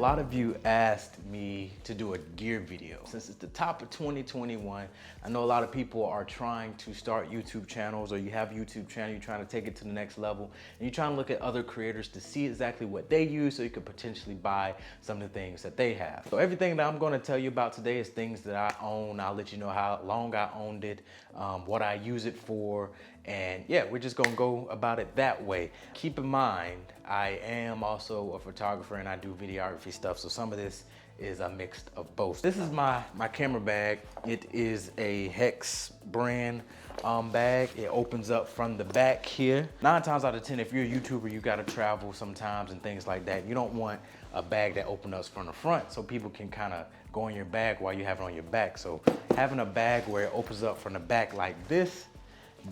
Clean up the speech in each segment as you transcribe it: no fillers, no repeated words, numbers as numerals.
lot of you asked me to do a gear video. Since it's the top of 2021, I know a lot of people are trying to start YouTube channels, or you have a YouTube channel, you're trying to take it to the next level, and you're trying to look at other creators to see exactly what they use so you could potentially buy some of the things that they have. So everything that I'm gonna tell you about today is things that I own. I'll let you know how long I owned it, what I use it for, and yeah, we're just gonna go about it that way. Keep in mind, I am also a photographer and I do videography stuff, so some of this is a mix of both. This is my camera bag. It is a Hex brand bag. It opens up from the back here. 9 times out of 10, if you're a YouTuber, you gotta travel sometimes and things like that. You don't want a bag that opens up from the front so people can kind of go in your bag while you have it on your back. So having a bag where it opens up from the back like this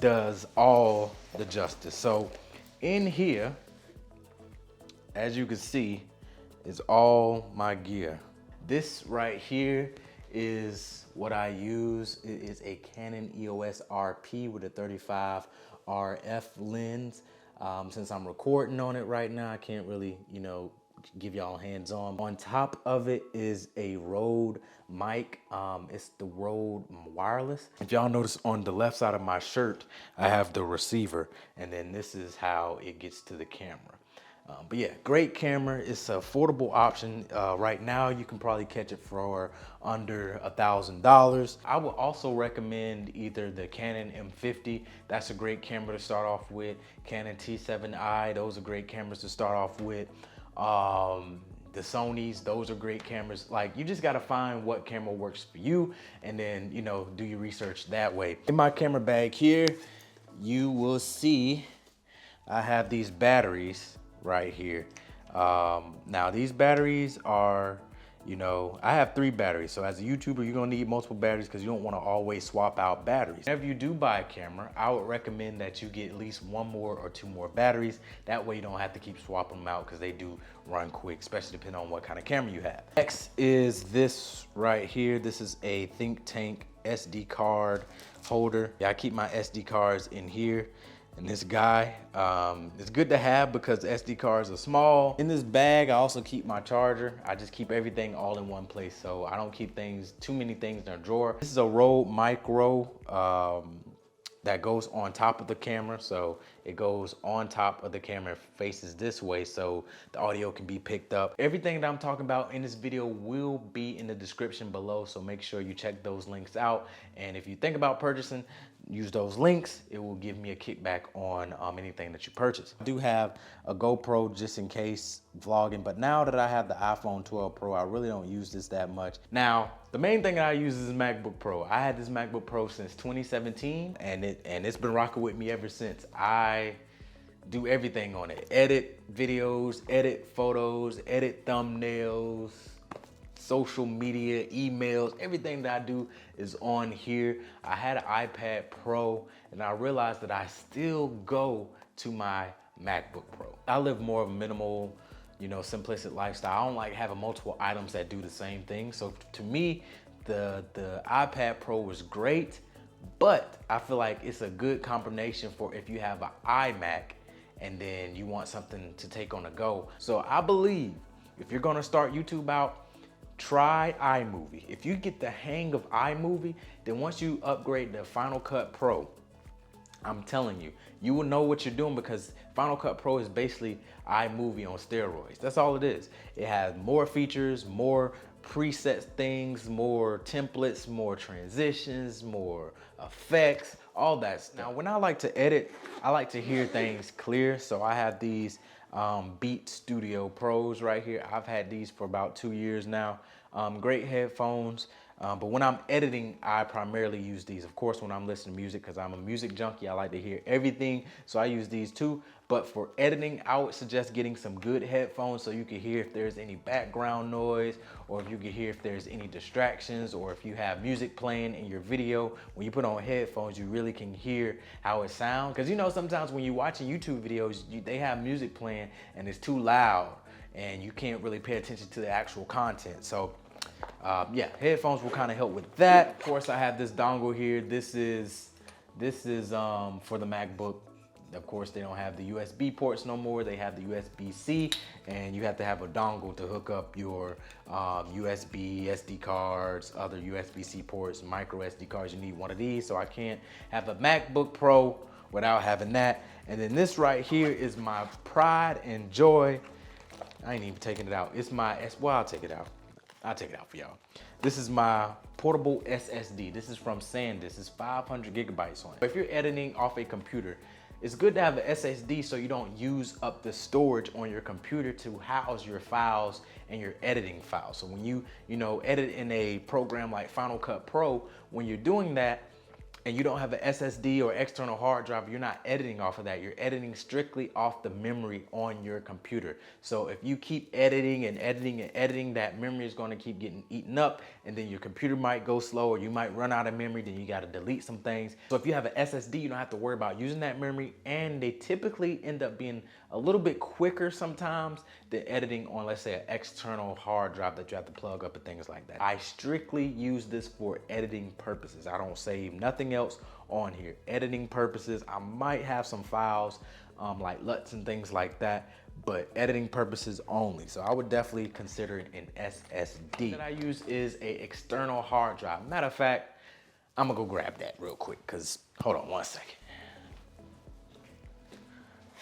does all the justice. So in here, as you can see, is all my gear. This right here is what I use. It is a Canon EOS RP with a 35 RF lens. Since I'm recording on it right now, I can't really, give y'all hands-on. On top of it is a Rode mic. It's the Rode wireless. If y'all notice on the left side of my shirt, I have the receiver, and then this is how it gets to the camera. But yeah, great camera. It's an affordable option. Right now, you can probably catch it for under $1,000. I would also recommend either the Canon M50. That's a great camera to start off with. Canon T7i, those are great cameras to start off with. The Sonys, those are great cameras. Like, you just gotta find what camera works for you, and then, do your research that way. In my camera bag here, you will see I have these batteries right here. Now these batteries are, I have 3 batteries. So as a YouTuber, you're gonna need multiple batteries because you don't wanna always swap out batteries. Whenever you do buy a camera, I would recommend that you get at least 1 more or 2 more batteries. That way you don't have to keep swapping them out because they do run quick, especially depending on what kind of camera you have. Next is this right here. This is a Think Tank SD card holder. Yeah, I keep my SD cards in here. And this guy, it's good to have because the SD cards are small. In this bag, I also keep my charger. I just keep everything all in one place, so I don't keep too many things in a drawer. This is a Rode Micro that goes on top of the camera. So it goes on top of the camera, faces this way, so the audio can be picked up. Everything that I'm talking about in this video will be in the description below, so make sure you check those links out. And if you think about purchasing, use those links. It will give me a kickback on anything that you purchase. I do have a GoPro just in case vlogging, but now that I have the iPhone 12 Pro, I really don't use this that much. Now, the main thing that I use is MacBook Pro. I had this MacBook Pro since 2017, and it's been rocking with me ever since. I do everything on it. Edit videos, edit photos, edit thumbnails, social media, emails, everything that I do is on here. I had an iPad Pro, and I realized that I still go to my MacBook Pro. I live more of a minimal, simplistic lifestyle. I don't like having multiple items that do the same thing. So to me, the iPad Pro was great, but I feel like it's a good combination for if you have an iMac and then you want something to take on the go. So I believe if you're gonna start YouTube out, try iMovie. If you get the hang of iMovie, then once you upgrade to Final Cut Pro, I'm telling you, you will know what you're doing because Final Cut Pro is basically iMovie on steroids. That's all it is. It has more features, more preset things, more templates, more transitions, more effects, all that stuff. Now, when I like to edit, I like to hear things clear. So I have these Beat Studio Pros right here. I've had these for about 2 years now. Great headphones. But when I'm editing, I primarily use these. Of course, when I'm listening to music, because I'm a music junkie, I like to hear everything. So I use these too. But for editing, I would suggest getting some good headphones so you can hear if there's any background noise, or if you can hear if there's any distractions, or if you have music playing in your video. When you put on headphones, you really can hear how it sounds. Because sometimes when you're watching YouTube videos, they have music playing and it's too loud and you can't really pay attention to the actual content. So yeah, headphones will kind of help with that. Of course, I have this dongle here. This is for the MacBook Of course, they don't have the USB ports no more. They have the USB-C, and you have to have a dongle to hook up your USB, SD cards, other USB-C ports, micro SD cards. You need one of these, so I can't have a MacBook Pro without having that. And then this right here is my pride and joy. I ain't even taking it out. It's my, well, I'll take it out. I'll take it out for y'all. This is my portable SSD. This is from SanDisk. It's 500 gigabytes on it. If you're editing off a computer, it's good to have an SSD so you don't use up the storage on your computer to house your files and your editing files. So when you edit in a program like Final Cut Pro, when you're doing that, and you don't have an SSD or external hard drive, you're not editing off of that. You're editing strictly off the memory on your computer. So if you keep editing and editing and editing, that memory is going to keep getting eaten up, and then your computer might go slow, or you might run out of memory, then you got to delete some things. So if you have an SSD, you don't have to worry about using that memory, and they typically end up being a little bit quicker sometimes than editing on, let's say, an external hard drive that you have to plug up and things like that. I strictly use this for editing purposes. I don't save nothing else on here. Editing purposes, I might have some files like LUTs and things like that, but editing purposes only. So I would definitely consider it an SSD. That I use is a external hard drive. Matter of fact, I'm gonna go grab that real quick, because hold on one second.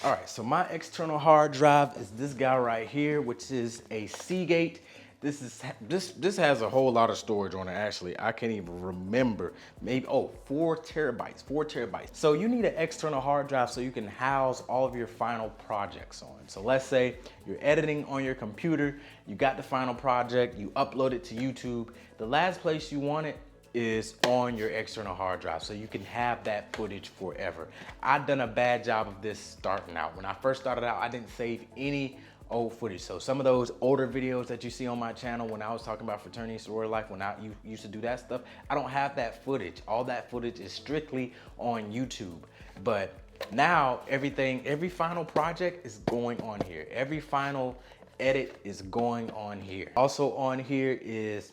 All right, so my external hard drive is this guy right here, which is a Seagate. This has a whole lot of storage on it, actually. I can't even remember. Maybe, 4 terabytes. So you need an external hard drive so you can house all of your final projects on. So let's say you're editing on your computer, you got the final project, you upload it to YouTube. The last place you want it is on your external hard drive, so you can have that footage forever. I've done a bad job of this starting out. When I first started out, I didn't save any old footage. So some of those older videos that you see on my channel, when I was talking about fraternity sorority life, when I used to do that stuff, I don't have that footage. All that footage is strictly on YouTube. But now every final project is going on here. Every final edit is going on here. Also on here is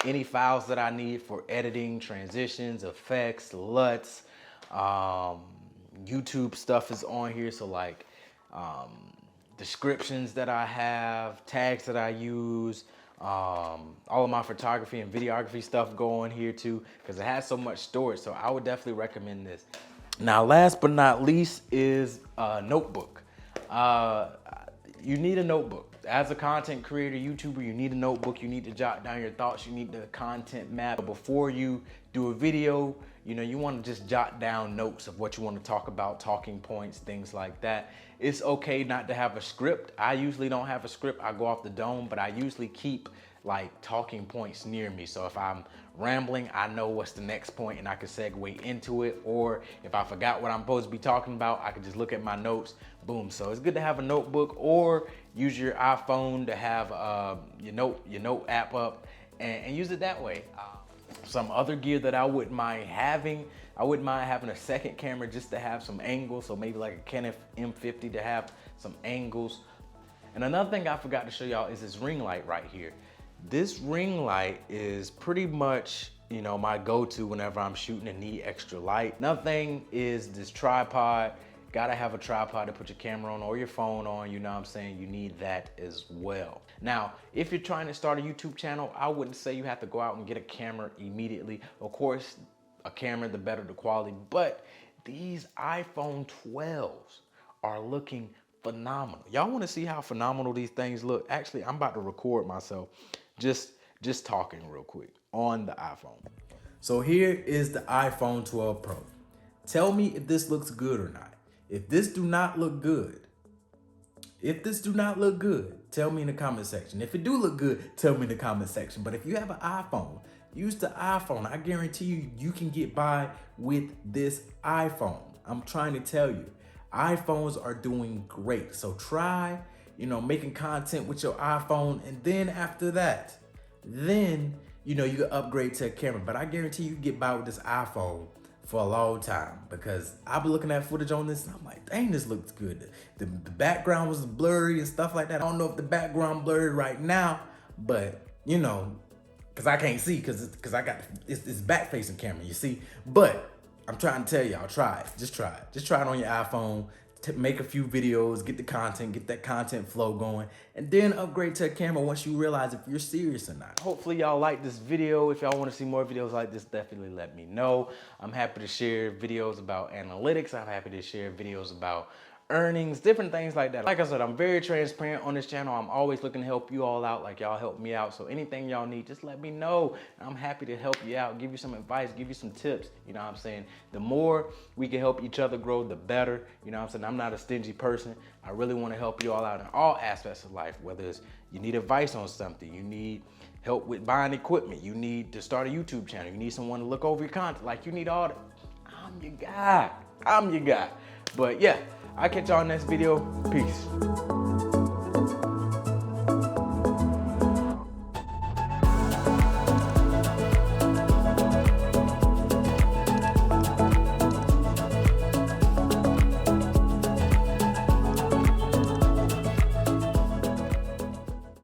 any files that I need for editing, transitions, effects, LUTs, YouTube stuff is on here. So like descriptions that I have, tags that I use, all of my photography and videography stuff go on here too, because it has so much storage. So I would definitely recommend this. Now, last but not least is a notebook. You need a notebook. As a content creator, YouTuber, you need a notebook. You need to jot down your thoughts. You need the content map. Before you do a video, you want to just jot down notes of what you want to talk about, talking points, things like that. It's okay not to have a script. I usually don't have a script. I go off the dome, but I usually keep like talking points near me. So if I'm rambling, I know what's the next point and I can segue into it. Or if I forgot what I'm supposed to be talking about, I can just look at my notes, boom. So it's good to have a notebook, or use your iPhone to have your note app up and use it that way. Some other gear that I wouldn't mind having a second camera just to have some angles. So maybe like a Canon M50 to have some angles. And another thing I forgot to show y'all is this ring light right here. This ring light is pretty much, my go-to whenever I'm shooting and need extra light. Another thing is this tripod. Gotta have a tripod to put your camera on or your phone on, you know what I'm saying? You need that as well. Now, if you're trying to start a YouTube channel, I wouldn't say you have to go out and get a camera immediately. Of course, a camera, the better the quality, but these iPhone 12s are looking phenomenal. Y'all wanna see how phenomenal these things look? Actually, I'm about to record myself just talking real quick on the iPhone. So here is the iPhone 12 Pro. Tell me if this looks good or not. If this do not look good, tell me in the comment section. If it do look good, tell me in the comment section. But if you have an iPhone, use the iPhone. I guarantee you can get by with this iPhone. I'm trying to tell you, iPhones are doing great. So try, making content with your iPhone, and then after that, you can upgrade to a camera. But I guarantee you can get by with this iPhone for a long time, because I've been looking at footage on this and I'm like, dang, this looks good. The background was blurry and stuff like that. I don't know if the background blurry right now, but because I can't see, because I got it's back facing camera, you see. But I'm trying to tell y'all, try it. Just try it. Just try it on your iPhone. Make a few videos, get the content, get that content flow going, and then upgrade to a camera once you realize if you're serious or not. Hopefully y'all like this video. If y'all want to see more videos like this, definitely let me know. I'm happy to share videos about analytics. I'm happy to share videos about earnings, different things like that. Like I said, I'm very transparent on this channel. I'm always looking to help you all out like y'all help me out. So anything y'all need, just let me know. I'm happy to help you out, give you some advice, give you some tips. You know what I'm saying? The more we can help each other grow, the better. You know what I'm saying? I'm not a stingy person. I really want to help you all out in all aspects of life, whether it's you need advice on something, you need help with buying equipment, you need to start a YouTube channel, you need someone to look over your content, like you need all that. I'm your guy. I'm your guy. But yeah, I'll catch y'all in the next video. Peace.